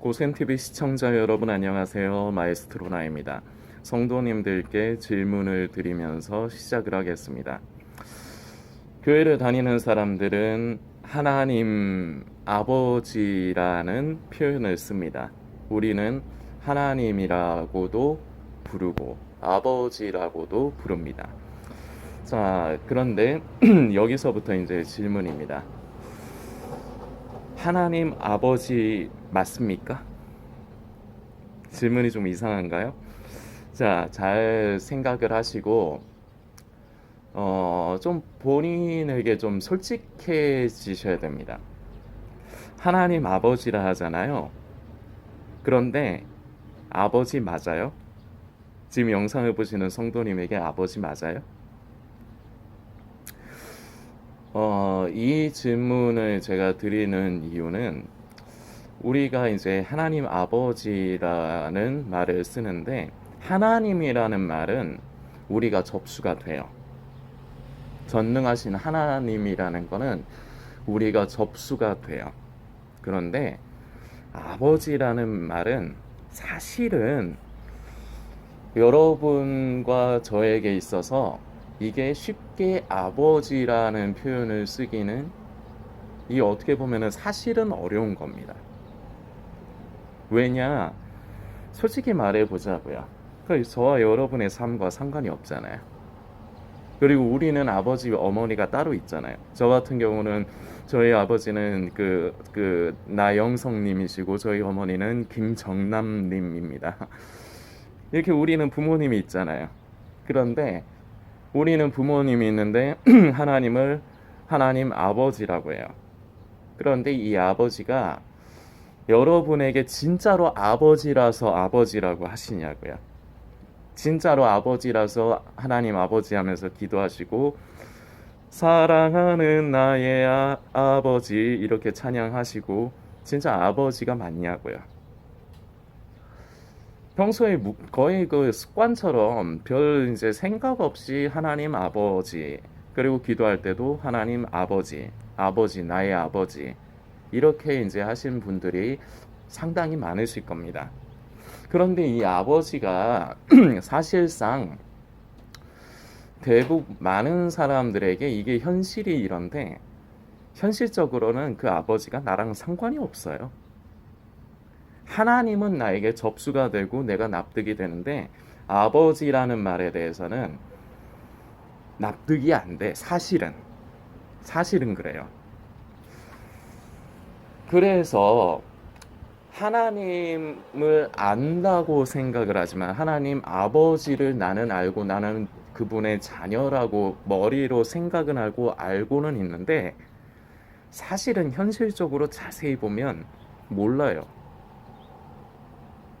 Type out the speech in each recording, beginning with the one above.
고센TV 시청자 여러분 안녕하세요. 마에스트로 나입니다. 성도님들께 질문을 드리면서 시작을 하겠습니다. 교회를 다니는 사람들은 하나님 아버지라는 표현을 씁니다. 우리는 하나님이라고도 부르고 아버지라고도 부릅니다. 자, 그런데 여기서부터 이제 질문입니다. 하나님 아버지 맞습니까? 질문이 좀 이상한가요? 자, 잘 생각을 하시고 좀 본인에게 좀 솔직해지셔야 됩니다. 하나님 아버지라 하잖아요. 그런데 아버지 맞아요? 지금 영상을 보시는 성도님에게 아버지 맞아요? 이 질문을 제가 드리는 이유는 우리가 이제 하나님 아버지라는 말을 쓰는데 하나님이라는 말은 우리가 접수가 돼요. 전능하신 하나님이라는 거는 우리가 접수가 돼요. 그런데 아버지라는 말은 사실은 여러분과 저에게 있어서 이게 쉽게 아버지라는 표현을 쓰기는 이 어떻게 보면은 사실은 어려운 겁니다. 왜냐? 솔직히 말해 보자고요. 저와 여러분의 삶과 상관이 없잖아요. 그리고 우리는 아버지, 어머니가 따로 있잖아요. 저 같은 경우는 저희 아버지는 나영성님이시고 저희 어머니는 김정남님입니다. 이렇게 우리는 부모님이 있잖아요. 그런데 우리는 부모님이 있는데 하나님을 하나님 아버지라고 해요. 그런데 이 아버지가 여러분에게 진짜로 아버지라서 아버지라고 하시냐고요. 진짜로 아버지라서 하나님 아버지 하면서 기도하시고 사랑하는 나의 아버지 이렇게 찬양하시고 진짜 아버지가 맞냐고요. 평소에 거의 그 습관처럼 별 이제 생각 없이 하나님 아버지 그리고 기도할 때도 하나님 아버지, 아버지 나의 아버지 이렇게 이제 하신 분들이 상당히 많으실 겁니다. 그런데 이 아버지가 사실상 대부분 많은 사람들에게 이게 현실이 이런데 현실적으로는 그 아버지가 나랑 상관이 없어요. 하나님은 나에게 접수가 되고 내가 납득이 되는데 아버지라는 말에 대해서는 납득이 안 돼. 사실은 그래요. 그래서 하나님을 안다고 생각을 하지만 하나님 아버지를 나는 알고 나는 그분의 자녀라고 머리로 생각은 하고 알고는 있는데 사실은 현실적으로 자세히 보면 몰라요.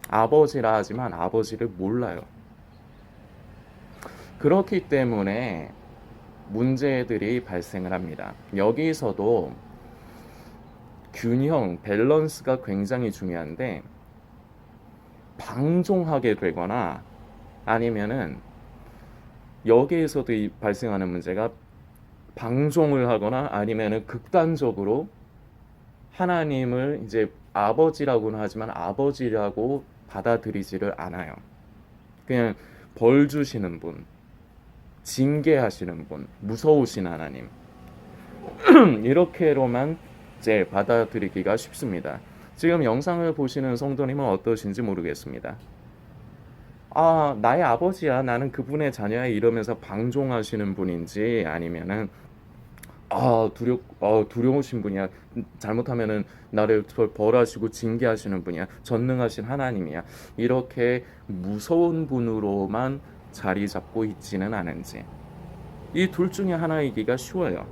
아버지라 하지만 아버지를 몰라요. 그렇기 때문에 문제들이 발생을 합니다. 여기서도 균형, 밸런스가 굉장히 중요한데 방종하게 되거나 아니면은 여기에서도 발생하는 문제가 방종을 하거나 아니면은 극단적으로 하나님을 이제 아버지라고는 하지만 아버지라고 받아들이지를 않아요. 그냥 벌 주시는 분, 징계하시는 분, 무서우신 하나님 이렇게로만 이제 받아들이기가 쉽습니다. 지금 영상을 보시는 성도님은 어떠신지 모르겠습니다. 아, 나의 아버지야, 나는 그분의 자녀야 이러면서 방종하시는 분인지 아니면은 두려우신 분이야. 잘못하면은 나를 벌하시고 징계하시는 분이야. 전능하신 하나님이야. 이렇게 무서운 분으로만 자리 잡고 있지는 않은지. 이 둘 중에 하나이기가 쉬워요.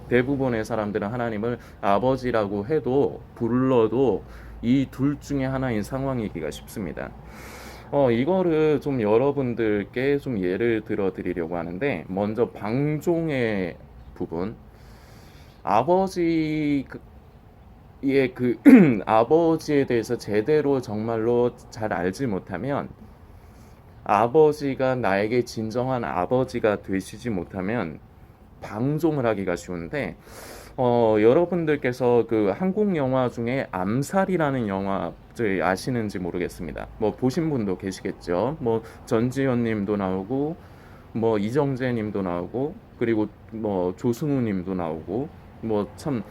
대부분의 사람들은 하나님을 아버지라고 해도 불러도 이 둘 중에 하나인 상황이기가 쉽습니다. 이거를 좀 여러분들께 좀 예를 들어 드리려고 하는데 먼저 방종의 부분 아버지의 아버지에 대해서 제대로 정말로 잘 알지 못하면 아버지가 나에게 진정한 아버지가 되시지 못하면 방종을 하기가 쉬운데 여러분들께서 그 한국 영화 중에 암살이라는 영화 저희 아시는지 모르겠습니다. 뭐 보신 분도 계시겠죠. 뭐 전지현 님도 나오고 뭐 이정재 님도 나오고 그리고 뭐 조승우 님도 나오고 뭐 참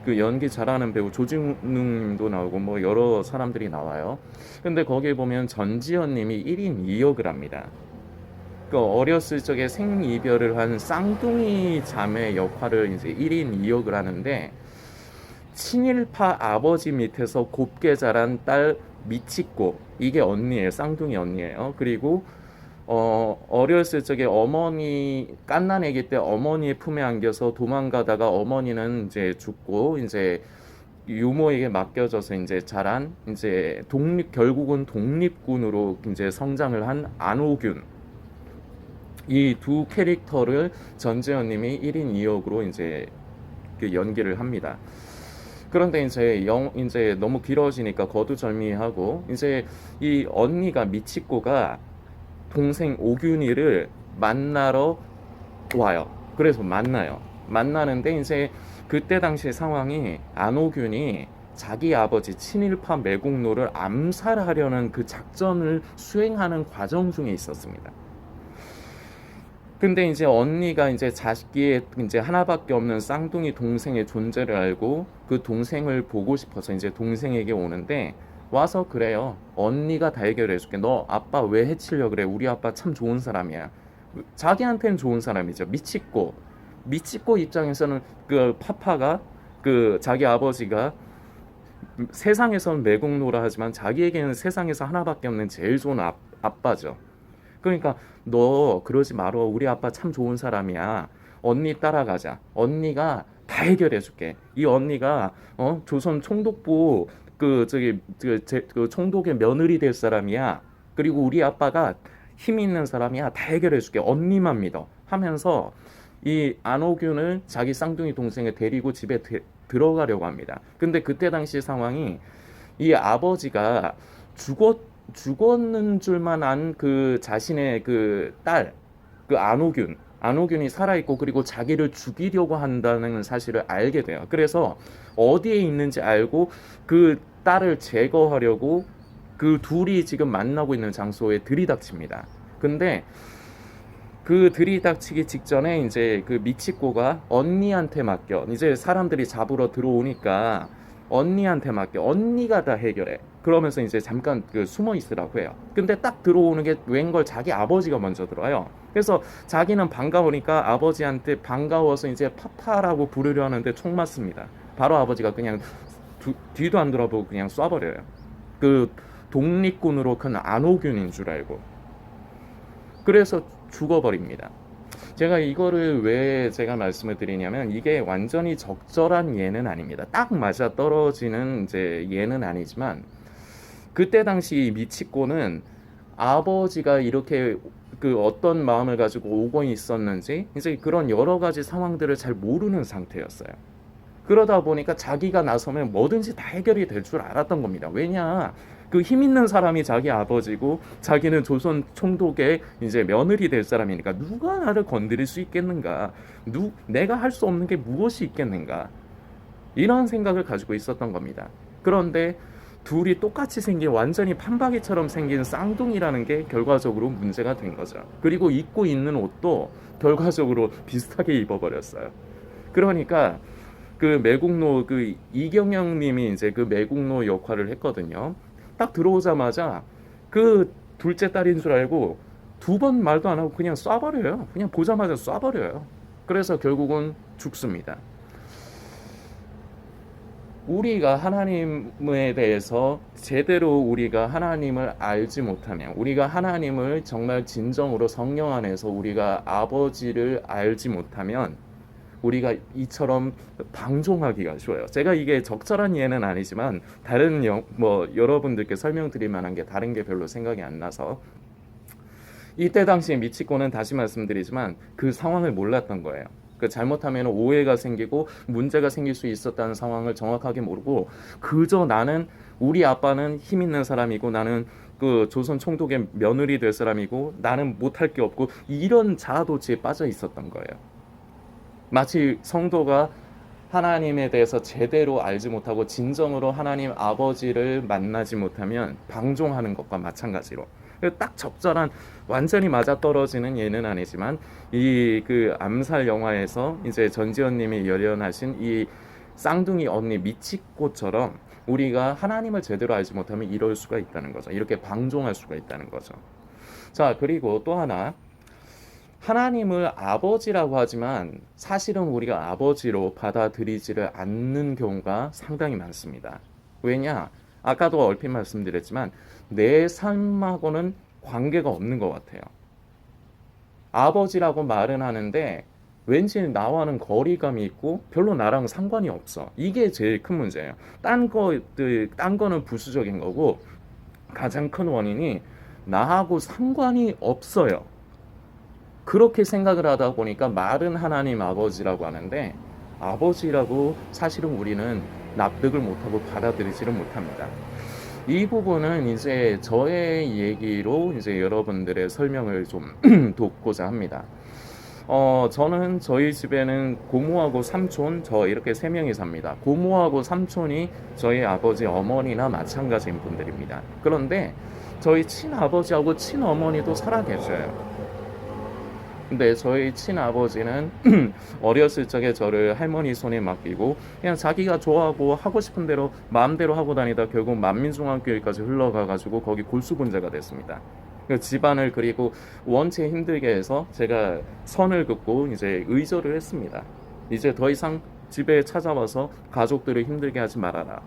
그 연기 잘하는 배우 조진웅 님도 나오고 뭐 여러 사람들이 나와요. 근데 거기에 보면 전지현 님이 1인 2역을 합니다. 그 어렸을 적에 생이별을 한 쌍둥이 자매 역할을 이제 1인 2역을 하는데 친일파 아버지 밑에서 곱게 자란 딸 미치코, 이게 언니예요. 쌍둥이 언니예요. 그리고 어렸을 적에 어머니 갓난아기 때 어머니의 품에 안겨서 도망가다가 어머니는 이제 죽고 이제 유모에게 맡겨져서 이제 자란 이제 결국은 독립군으로 이제 성장을 한 안호균, 이 두 캐릭터를 전재현님이 1인 2역으로 이제 그 연기를 합니다. 그런데 이제 너무 길어지니까 거두절미하고 이제 이 언니가 미치코가 동생 오균이를 만나러 와요. 그래서 만나는데 이제 그때 당시 상황이 안호균이 자기 아버지 친일파 매국노를 암살하려는 그 작전을 수행하는 과정 중에 있었습니다. 근데 이제 언니가 이제 자식이 이제 하나밖에 없는 쌍둥이 동생의 존재를 알고 그 동생을 보고 싶어서 이제 동생에게 오는데 와서 그래요. 언니가 다 해결해 줄게. 너 아빠 왜 해치려 그래? 우리 아빠 참 좋은 사람이야. 자기한테는 좋은 사람이죠. 미치코 입장에서는 그 파파가 그 자기 아버지가 세상에선 매국노라 하지만 자기에게는 세상에서 하나밖에 없는 제일 좋은 아빠죠. 그러니까 너 그러지 말어. 우리 아빠 참 좋은 사람이야. 언니 따라가자. 언니가 다 해결해 줄게. 이 언니가 조선 총독부 그 총독의 며느리 될 사람이야. 그리고 우리 아빠가 힘 있는 사람이야. 다 해결해 줄게. 언니만 믿어. 하면서 이 안호균을 자기 쌍둥이 동생을 데리고 집에 들어가려고 합니다. 근데 그때 당시 상황이 이 아버지가 죽었는 줄만 안 그 자신의 그 딸, 그 안호균이 살아있고 그리고 자기를 죽이려고 한다는 사실을 알게 돼요. 그래서 어디에 있는지 알고 그 딸을 제거하려고 그 둘이 지금 만나고 있는 장소에 들이닥칩니다. 근데 그 들이닥치기 직전에 이제 그 미치코가 언니한테 맡겨. 이제 사람들이 잡으러 들어오니까 언니한테 맡겨. 언니가 다 해결해. 그러면서 이제 잠깐 그 숨어 있으라고 해요. 근데 딱 들어오는 게 웬걸 자기 아버지가 먼저 들어와요. 그래서 자기는 반가우니까 아버지한테 반가워서 이제 파파라고 부르려 하는데 총 맞습니다. 바로 아버지가 그냥 뒤도 안 돌아보고 그냥 쏴버려요. 그 독립군으로 큰 안호균인 줄 알고. 그래서 죽어버립니다. 제가 이거를 왜 제가 말씀을 드리냐면 이게 완전히 적절한 예는 아닙니다. 딱 맞아 떨어지는 이제 예는 아니지만 그때 당시 미치코는 아버지가 이렇게 그 어떤 마음을 가지고 오고 있었는지 이제 그런 여러 가지 상황들을 잘 모르는 상태였어요. 그러다 보니까 자기가 나서면 뭐든지 다 해결이 될 줄 알았던 겁니다. 왜냐? 그 힘 있는 사람이 자기 아버지고 자기는 조선 총독의 이제 며느리 될 사람이니까 누가 나를 건드릴 수 있겠는가? 내가 할 수 없는 게 무엇이 있겠는가? 이런 생각을 가지고 있었던 겁니다. 그런데 둘이 똑같이 생긴 완전히 판박이처럼 생긴 쌍둥이라는 게 결과적으로 문제가 된 거죠. 그리고 입고 있는 옷도 결과적으로 비슷하게 입어버렸어요. 그러니까 그 매국노 그 이경영 님이 이제 그 매국노 역할을 했거든요. 딱 들어오자마자 그 둘째 딸인 줄 알고 두 번 말도 안 하고 그냥 쏴버려요. 그냥 보자마자 쏴버려요. 그래서 결국은 죽습니다. 우리가 하나님에 대해서 제대로 우리가 하나님을 알지 못하면, 우리가 하나님을 정말 진정으로 성령 안에서 우리가 아버지를 알지 못하면 우리가 이처럼 방종하기가 쉬워요. 제가 이게 적절한 예는 아니지만 다른 여러분들께 설명드릴 만한 게 다른 게 별로 생각이 안 나서 이때 당시에 미치코는 다시 말씀드리지만 그 상황을 몰랐던 거예요. 그 잘못하면 오해가 생기고 문제가 생길 수 있었다는 상황을 정확하게 모르고 그저 나는 우리 아빠는 힘 있는 사람이고 나는 그 조선 총독의 며느리 될 사람이고 나는 못할 게 없고 이런 자아도취에 빠져 있었던 거예요. 마치 성도가 하나님에 대해서 제대로 알지 못하고 진정으로 하나님 아버지를 만나지 못하면 방종하는 것과 마찬가지로 딱 적절한 완전히 맞아떨어지는 예는 아니지만 이 그 암살 영화에서 이제 전지현님이 열연하신 이 쌍둥이 언니 미치꽃처럼 우리가 하나님을 제대로 알지 못하면 이럴 수가 있다는 거죠. 이렇게 방종할 수가 있다는 거죠. 자, 그리고 또 하나, 하나님을 아버지라고 하지만 사실은 우리가 아버지로 받아들이지를 않는 경우가 상당히 많습니다. 왜냐? 아까도 얼핏 말씀드렸지만 내 삶하고는 관계가 없는 것 같아요. 아버지라고 말은 하는데 왠지 나와는 거리감이 있고 별로 나랑 상관이 없어. 이게 제일 큰 문제예요. 딴 거는 부수적인 거고 가장 큰 원인이 나하고 상관이 없어요. 그렇게 생각을 하다 보니까 말은 하나님 아버지라고 하는데 아버지라고 사실은 우리는 납득을 못하고 받아들이지를 못합니다. 이 부분은 이제 저의 얘기로 이제 여러분들의 설명을 좀 돕고자 합니다. 저는 저희 집에는 고모하고 삼촌, 저 이렇게 세 명이 삽니다. 고모하고 삼촌이 저희 아버지 어머니나 마찬가지인 분들입니다. 그런데 저희 친아버지하고 친어머니도 살아계셔요. 근데 저희 친아버지는 어렸을 적에 저를 할머니 손에 맡기고 그냥 자기가 좋아하고 하고 싶은 대로 마음대로 하고 다니다 결국 만민중앙교회까지 흘러가가지고 거기 골수분자가 됐습니다. 집안을 그리고 원체 힘들게 해서 제가 선을 긋고 이제 의절을 했습니다. 이제 더 이상 집에 찾아와서 가족들을 힘들게 하지 말아라.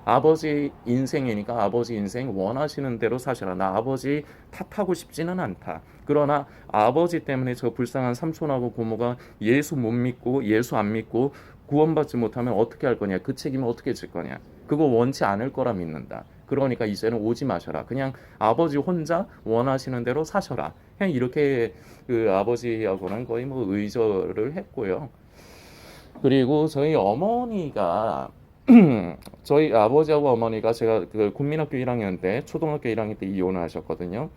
아버지 인생이니까 아버지 인생 원하시는 대로 사셔라. 나 아버지 탓하고 싶지는 않다. 그러나 아버지 때문에 저 불쌍한 삼촌하고 고모가 예수 못 믿고 예수 안 믿고 구원받지 못하면 어떻게 할 거냐. 그 책임을 어떻게 질 거냐. 그거 원치 않을 거라 믿는다. 그러니까 이제는 오지 마셔라. 그냥 아버지 혼자 원하시는 대로 사셔라. 그냥 이렇게 그 아버지하고는 거의 뭐 의절을 했고요. 그리고 저희 어머니가 저희 아버지하고 어머니가 제가 그 국민학교 1학년 때 초등학교 1학년 때 이혼을 하셨거든요.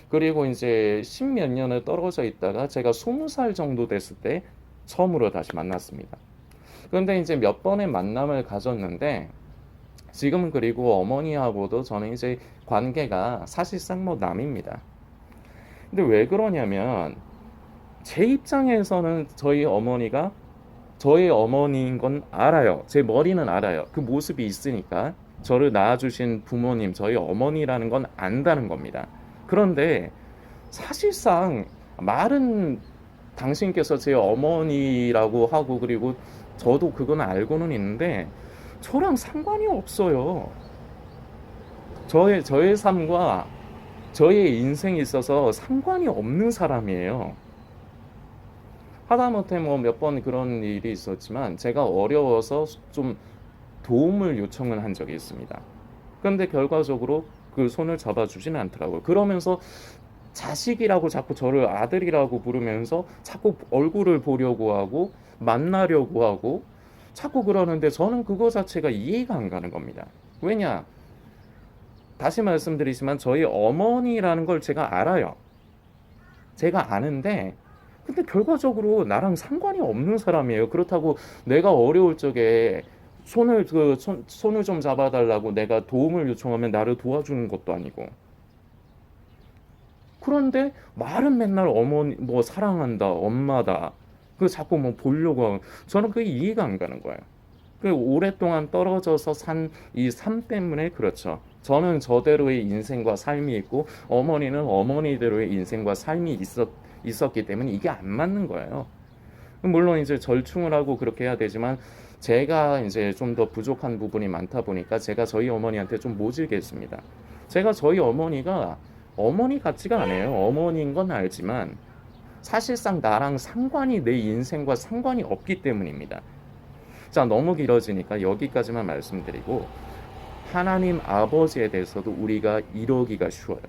그리고 이제 10몇 년을 떨어져 있다가 제가 20살 정도 됐을 때 처음으로 다시 만났습니다. 그런데 이제 몇 번의 만남을 가졌는데 지금은 그리고 어머니하고도 저는 이제 관계가 사실상 뭐 남입니다. 근데 왜 그러냐면 제 입장에서는 저희 어머니가 저의 어머니인 건 알아요. 제 머리는 알아요. 그 모습이 있으니까 저를 낳아주신 부모님, 저희 어머니라는 건 안다는 겁니다. 그런데 사실상 말은 당신께서 제 어머니라고 하고 그리고 저도 그건 알고는 있는데 저랑 상관이 없어요. 저의 삶과 저의 인생에 있어서 상관이 없는 사람이에요. 하다못해 뭐 몇 번 그런 일이 있었지만 제가 어려워서 좀 도움을 요청을 한 적이 있습니다. 그런데 결과적으로 그 손을 잡아주지는 않더라고요. 그러면서 자식이라고 자꾸 저를 아들이라고 부르면서 자꾸 얼굴을 보려고 하고 만나려고 하고 자꾸 그러는데 저는 그거 자체가 이해가 안 가는 겁니다. 왜냐? 다시 말씀드리지만 저희 어머니라는 걸 제가 알아요. 제가 아는데 근데 결과적으로 나랑 상관이 없는 사람이에요. 그렇다고 내가 어려울 적에 손을 좀 잡아달라고 내가 도움을 요청하면 나를 도와주는 것도 아니고. 그런데 말은 맨날 어머니 뭐 사랑한다, 엄마다. 그 자꾸 뭐 보려고 하고 저는 그게 이해가 안 가는 거예요. 그 오랫동안 떨어져서 산 이 삶 때문에 그렇죠. 저는 저대로의 인생과 삶이 있고 어머니는 어머니대로의 인생과 삶이 있었기 때문에 이게 안 맞는 거예요. 물론 이제 절충을 하고 그렇게 해야 되지만 제가 이제 좀 더 부족한 부분이 많다 보니까 제가 저희 어머니한테 좀 모질게 했습니다. 제가 저희 어머니가 어머니 같지가 않아요. 어머니인 건 알지만 사실상 나랑 상관이 내 인생과 상관이 없기 때문입니다. 자, 너무 길어지니까 여기까지만 말씀드리고 하나님 아버지에 대해서도 우리가 이러기가 쉬워요.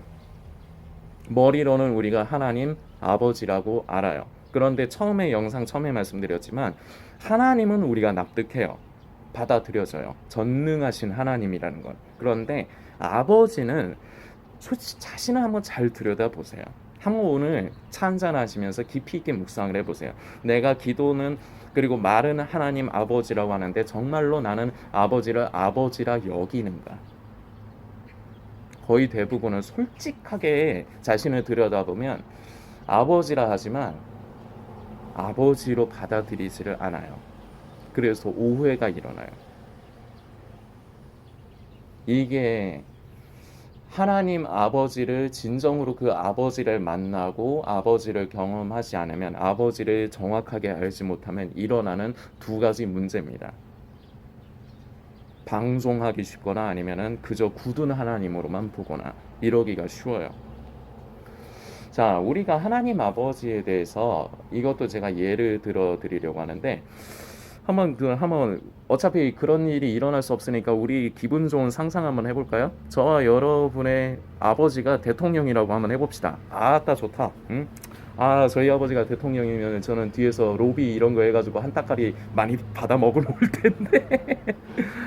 머리로는 우리가 하나님 아버지라고 알아요. 그런데 영상 처음에 말씀드렸지만 하나님은 우리가 납득해요. 받아들여져요. 전능하신 하나님이라는 건. 그런데 아버지는 솔직히 자신을 한번 잘 들여다보세요. 한번 오늘 차 한잔 하시면서 깊이 있게 묵상을 해보세요. 내가 기도는 그리고 말은 하나님 아버지라고 하는데 정말로 나는 아버지를 아버지라 여기는가? 거의 대부분은 솔직하게 자신을 들여다보면 아버지라 하지만 아버지로 받아들이지를 않아요. 그래서 오해가 일어나요. 이게 하나님 아버지를 진정으로 그 아버지를 만나고 아버지를 경험하지 않으면, 아버지를 정확하게 알지 못하면 일어나는 두 가지 문제입니다. 방종하기 쉽거나 아니면은 그저 굳은 하나님으로만 보거나 이러기가 쉬워요. 자, 우리가 하나님 아버지에 대해서 이것도 제가 예를 들어 드리려고 하는데, 한번 어차피 그런 일이 일어날 수 없으니까 우리 기분 좋은 상상 한번 해볼까요? 저와 여러분의 아버지가 대통령이라고 한번 해봅시다. 아따 좋다. 응? 아, 저희 아버지가 대통령이면 저는 뒤에서 로비 이런 거 해가지고 한 따까리 많이 받아 먹을 텐데.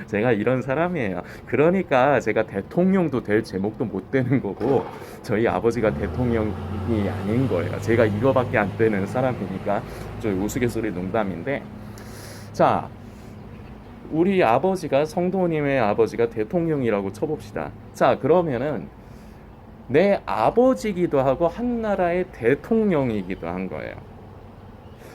제가 이런 사람이에요. 그러니까 제가 대통령도 될 제목도 못 되는 거고, 저희 아버지가 대통령이 아닌 거예요. 제가 이거밖에 안 되는 사람이니까. 저 우스갯소리 농담인데, 자, 우리 아버지가, 성도님의 아버지가 대통령이라고 쳐봅시다. 자, 그러면은 내 아버지기도 하고 한 나라의 대통령이기도 한 거예요.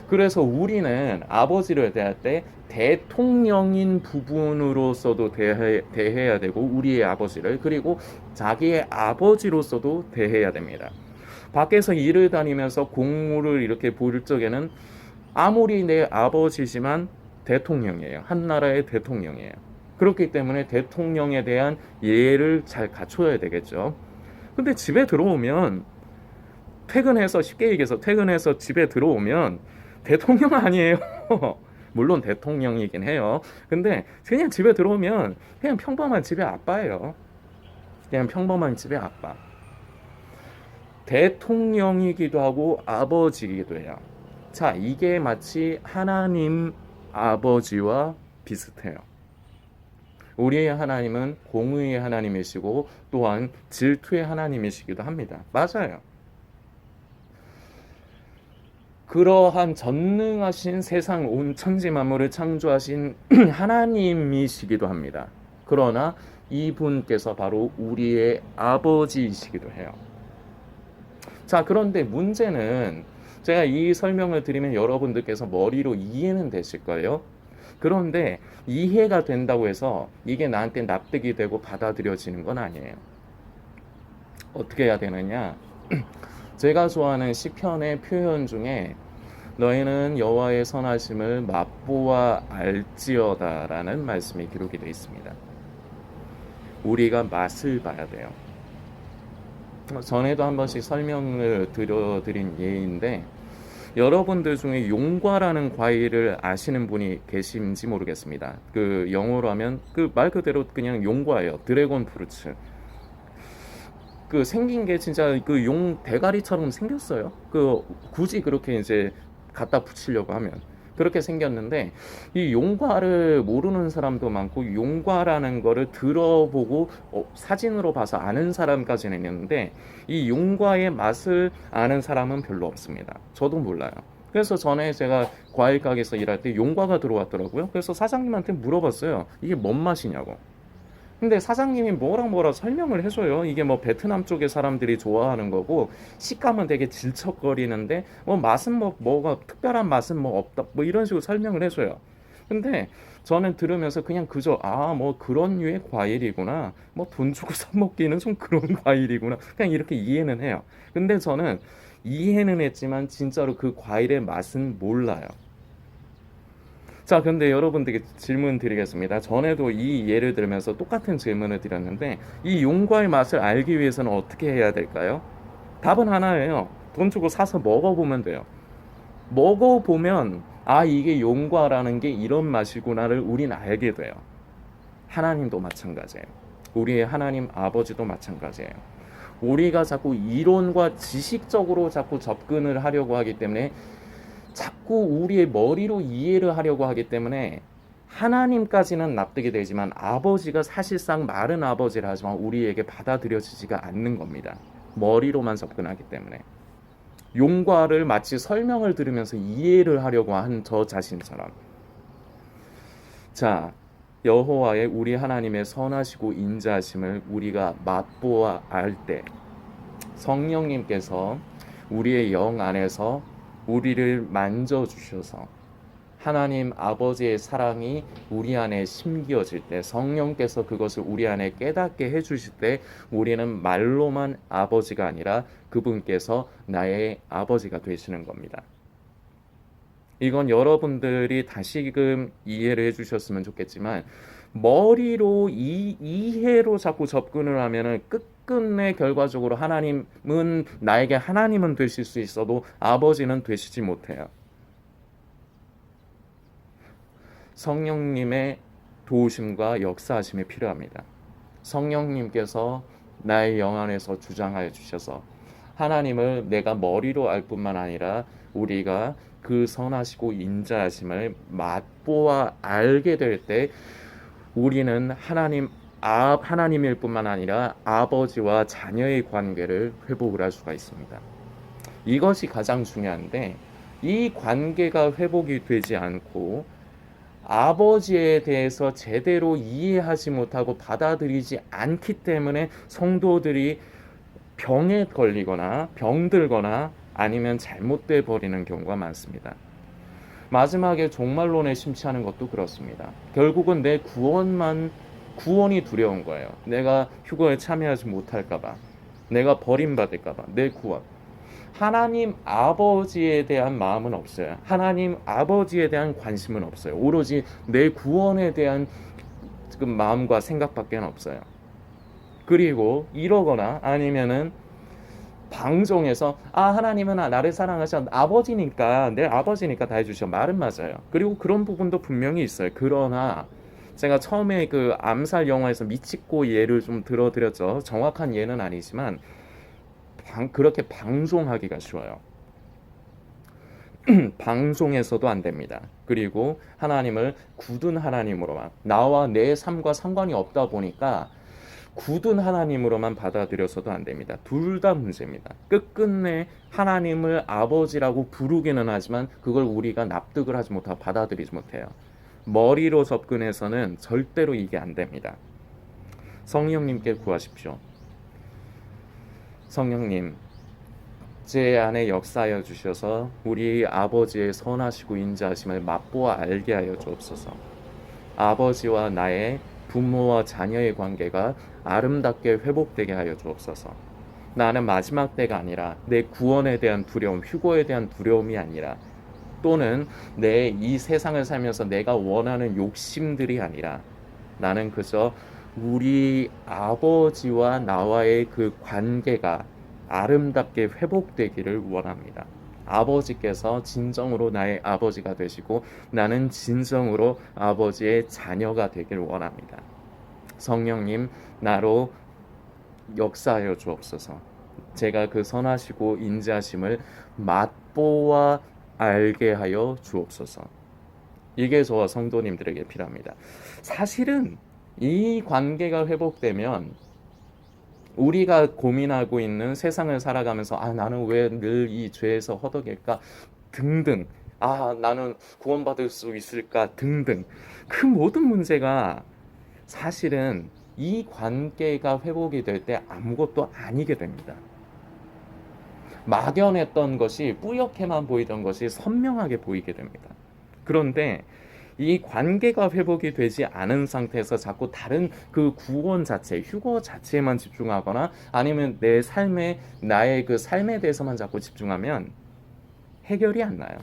그래서 우리는 아버지를 대할 때 대통령인 부분으로서도 대해야 되고, 우리의 아버지를, 그리고 자기의 아버지로서도 대해야 됩니다. 밖에서 일을 다니면서 공무를 이렇게 볼 적에는 아무리 내 아버지지만 대통령이에요. 한 나라의 대통령이에요. 그렇기 때문에 대통령에 대한 예를 잘 갖춰야 되겠죠. 근데 집에 들어오면, 퇴근해서, 쉽게 얘기해서 퇴근해서 집에 들어오면 대통령 아니에요. 물론 대통령이긴 해요. 근데 그냥 집에 들어오면 그냥 평범한 집의 아빠예요. 그냥 평범한 집의 아빠. 대통령이기도 하고 아버지이기도 해요. 자, 이게 마치 하나님 아버지와 비슷해요. 우리의 하나님은 공의의 하나님이시고 또한 질투의 하나님이시기도 합니다. 맞아요. 그러한 전능하신 세상 온 천지 만물을 창조하신 하나님이시기도 합니다. 그러나 이분께서 바로 우리의 아버지이시기도 해요. 자, 그런데 문제는, 제가 이 설명을 드리면 여러분들께서 머리로 이해는 되실 거예요. 그런데 이해가 된다고 해서 이게 나한테 납득이 되고 받아들여지는 건 아니에요. 어떻게 해야 되느냐? 제가 좋아하는 시편의 표현 중에 너희는 여호와의 선하심을 맛보아 알지어다라는 말씀이 기록이 되어 있습니다. 우리가 맛을 봐야 돼요. 전에도 한 번씩 설명을 드린 예인데, 여러분들 중에 용과라는 과일을 아시는 분이 계신지 모르겠습니다. 그 영어로 하면 그 말 그대로 그냥 용과예요. 드래곤 프루츠. 그 생긴 게 진짜 그 용 대가리처럼 생겼어요. 그 굳이 그렇게 이제 갖다 붙이려고 하면 그렇게 생겼는데, 이 용과를 모르는 사람도 많고 용과라는 거를 들어보고 사진으로 봐서 아는 사람까지는 있는데, 이 용과의 맛을 아는 사람은 별로 없습니다. 저도 몰라요. 그래서 전에 제가 과일 가게에서 일할 때 용과가 들어왔더라고요. 그래서 사장님한테 물어봤어요. 이게 뭔 맛이냐고. 근데 사장님이 뭐라 설명을 해줘요. 이게 뭐 베트남 쪽의 사람들이 좋아하는 거고, 식감은 되게 질척거리는데 뭐 맛은 뭐가 특별한 맛은 뭐 없다, 뭐 이런 식으로 설명을 해줘요. 근데 저는 들으면서 그냥 그저 뭐 그런 류의 과일이구나, 뭐 돈 주고 사 먹기는 좀 그런 과일이구나, 그냥 이렇게 이해는 해요. 근데 저는 이해는 했지만 진짜로 그 과일의 맛은 몰라요. 자, 근데 여러분들께 질문 드리겠습니다. 전에도 이 예를 들면서 똑같은 질문을 드렸는데, 이 용과의 맛을 알기 위해서는 어떻게 해야 될까요? 답은 하나예요. 돈 주고 사서 먹어보면 돼요. 먹어보면 이게 용과라는 게 이런 맛이구나를 우린 알게 돼요. 하나님도 마찬가지예요. 우리의 하나님 아버지도 마찬가지예요. 우리가 자꾸 이론과 지식적으로 자꾸 접근을 하려고 하기 때문에, 자꾸 우리의 머리로 이해를 하려고 하기 때문에 하나님까지는 납득이 되지만 아버지가 사실상 말은 아버지라 하지만 우리에게 받아들여지지가 않는 겁니다. 머리로만 접근하기 때문에. 용과를 마치 설명을 들으면서 이해를 하려고 한 저 자신처럼. 자, 여호와의 우리 하나님의 선하시고 인자하심을 우리가 맛보아 알 때 성령님께서 우리의 영 안에서 우리를 만져주셔서 하나님 아버지의 사랑이 우리 안에 심기어질 때, 성령께서 그것을 우리 안에 깨닫게 해주실 때, 우리는 말로만 아버지가 아니라 그분께서 나의 아버지가 되시는 겁니다. 이건 여러분들이 다시금 이해를 해주셨으면 좋겠지만, 머리로 이해로 자꾸 접근을 하면은 끝끝내 결과적으로 하나님은, 나에게 하나님은 되실 수 있어도 아버지는 되시지 못해요. 성령님의 도우심과 역사하심이 필요합니다. 성령님께서 나의 영 안에서 주장하여 주셔서 하나님을 내가 머리로 알 뿐만 아니라 우리가 그 선하시고 인자하심을 맛보아 알게 될 때 우리는 하나님일 뿐만 아니라 아버지와 자녀의 관계를 회복을 할 수가 있습니다. 이것이 가장 중요한데, 이 관계가 회복이 되지 않고 아버지에 대해서 제대로 이해하지 못하고 받아들이지 않기 때문에 성도들이 병에 걸리거나 병들거나 아니면 잘못돼 버리는 경우가 많습니다. 마지막에 종말론에 심취하는 것도 그렇습니다. 결국은 내 구원이 두려운 거예요. 내가 휴거에 참여하지 못할까봐, 내가 버림받을까봐, 내 구원. 하나님 아버지에 대한 마음은 없어요. 하나님 아버지에 대한 관심은 없어요. 오로지 내 구원에 대한 마음과 생각밖에 없어요. 그리고 이러거나 아니면은 방종해서 하나님은 나를 사랑하셔, 아버지니까, 내 아버지니까 다 해주셔. 말은 맞아요. 그리고 그런 부분도 분명히 있어요. 그러나 제가 처음에 그 암살 영화에서 미치코 예를 좀 들어드렸죠. 정확한 예는 아니지만 그렇게 방종하기가 쉬워요. 방종해서도 안 됩니다. 그리고 하나님을 굳은 하나님으로만, 나와 내 삶과 상관이 없다 보니까 굳은 하나님으로만 받아들여서도 안 됩니다. 둘 다 문제입니다. 끝끝내 하나님을 아버지라고 부르기는 하지만 그걸 우리가 납득을 하지 못하고 받아들이지 못해요. 머리로 접근해서는 절대로 이게 안 됩니다. 성령님께 구하십시오. 성령님, 제 안에 역사하여 주셔서 우리 아버지의 선하시고 인자하심을 맛보아 알게 하여 주옵소서. 아버지와 나의 부모와 자녀의 관계가 아름답게 회복되게 하여 주옵소서. 나는 마지막 때가 아니라 내 구원에 대한 두려움, 휴거에 대한 두려움이 아니라, 또는 내 이 세상을 살면서 내가 원하는 욕심들이 아니라, 나는 그저 우리 아버지와 나와의 그 관계가 아름답게 회복되기를 원합니다. 아버지께서 진정으로 나의 아버지가 되시고 나는 진정으로 아버지의 자녀가 되길 원합니다. 성령님, 나로 역사하여 주옵소서. 제가 그 선하시고 인자하심을 맛보아 알게 하여 주옵소서. 이게 저와 성도님들에게 필요합니다. 사실은 이 관계가 회복되면 우리가 고민하고 있는 세상을 살아가면서 나는 왜 늘 이 죄에서 허덕일까 등등, 나는 구원받을 수 있을까 등등, 그 모든 문제가 사실은 이 관계가 회복이 될 때 아무것도 아니게 됩니다. 막연했던 것이, 뿌옇게만 보이던 것이 선명하게 보이게 됩니다. 그런데 이 관계가 회복이 되지 않은 상태에서 자꾸 다른 그 구원 자체, 휴거 자체에만 집중하거나 아니면 나의 그 삶에 대해서만 자꾸 집중하면 해결이 안 나요.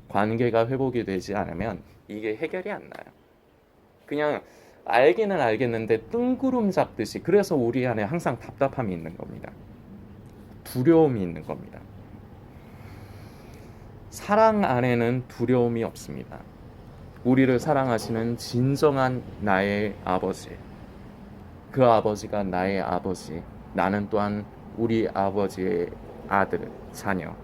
관계가 회복이 되지 않으면 이게 해결이 안 나요. 그냥 알기는 알겠는데 뜬구름 잡듯이, 그래서 우리 안에 항상 답답함이 있는 겁니다. 두려움이 있는 겁니다. 사랑 안에는 두려움이 없습니다. 우리를 사랑하시는 진정한 나의 아버지, 그 아버지가 나의 아버지, 나는 또한 우리 아버지의 아들, 자녀.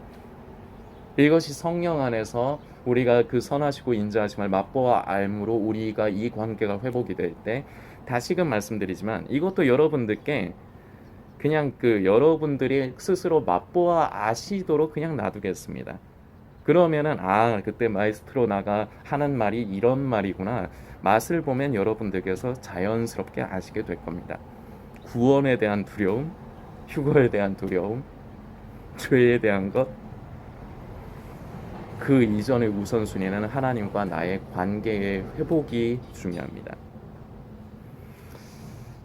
이것이 성령 안에서 우리가 그 선하시고 인자하심을 맛보아 알므로 우리가 이 관계가 회복이 될 때, 다시금 말씀드리지만 이것도 여러분들께 그냥 여러분들이 스스로 맛보아 아시도록 그냥 놔두겠습니다. 그러면은 그때 마에스트로나가 하는 말이 이런 말이구나. 맛을 보면 여러분들께서 자연스럽게 아시게 될 겁니다. 구원에 대한 두려움, 휴거에 대한 두려움, 죄에 대한 것, 그 이전의 우선순위는 하나님과 나의 관계의 회복이 중요합니다.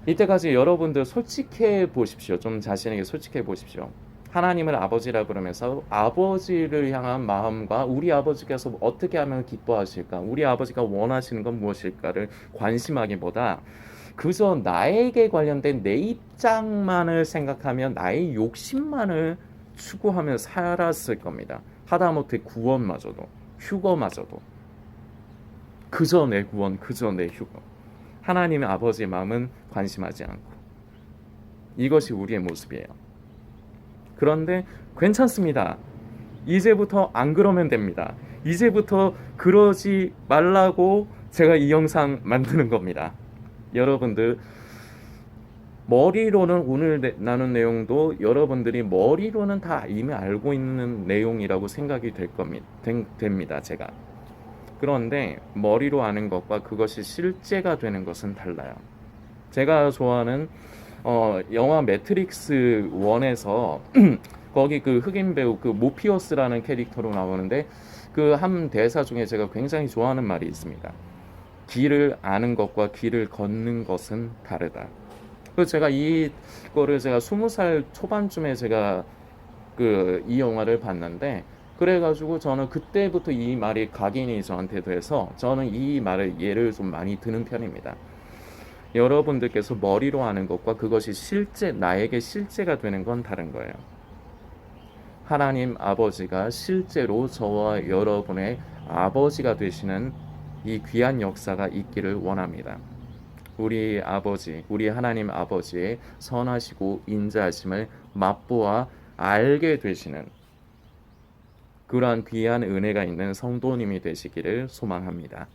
이때까지 여러분들 솔직해 보십시오. 좀 자신에게 솔직해 보십시오. 하나님을 아버지라 그러면서 아버지를 향한 마음과 우리 아버지께서 어떻게 하면 기뻐하실까, 우리 아버지가 원하시는 건 무엇일까를 관심하기보다 그저 나에게 관련된 내 입장만을 생각하며 나의 욕심만을 추구하며 살았을 겁니다. 하다못해 구원마저도, 휴거마저도, 그저 내 구원, 그저 내 휴거, 하나님의 아버지의 마음은 관심하지 않고, 이것이 우리의 모습이에요. 그런데 괜찮습니다. 이제부터 안 그러면 됩니다. 이제부터 그러지 말라고 제가 이 영상 만드는 겁니다. 여러분들 머리로는 오늘 나눈 내용도 여러분들이 머리로는 다 이미 알고 있는 내용이라고 생각이 됩니다. 제가. 그런데 머리로 아는 것과 그것이 실제가 되는 것은 달라요. 제가 좋아하는 영화 매트릭스 1에서 거기 흑인 배우 모피어스라는 캐릭터로 나오는데 그 한 대사 중에 제가 굉장히 좋아하는 말이 있습니다. 길을 아는 것과 길을 걷는 것은 다르다. 그래서 제가 이거를 20살 초반쯤에 제가 이 영화를 봤는데, 그래가지고 저는 그때부터 이 말이 각인이 저한테 돼서 저는 이 말을 예를 좀 많이 드는 편입니다. 여러분들께서 머리로 아는 것과 그것이 나에게 실제가 되는 건 다른 거예요. 하나님 아버지가 실제로 저와 여러분의 아버지가 되시는 이 귀한 역사가 있기를 원합니다. 우리 아버지, 우리 하나님 아버지의 선하시고 인자하심을 맛보아 알게 되시는 그러한 귀한 은혜가 있는 성도님이 되시기를 소망합니다.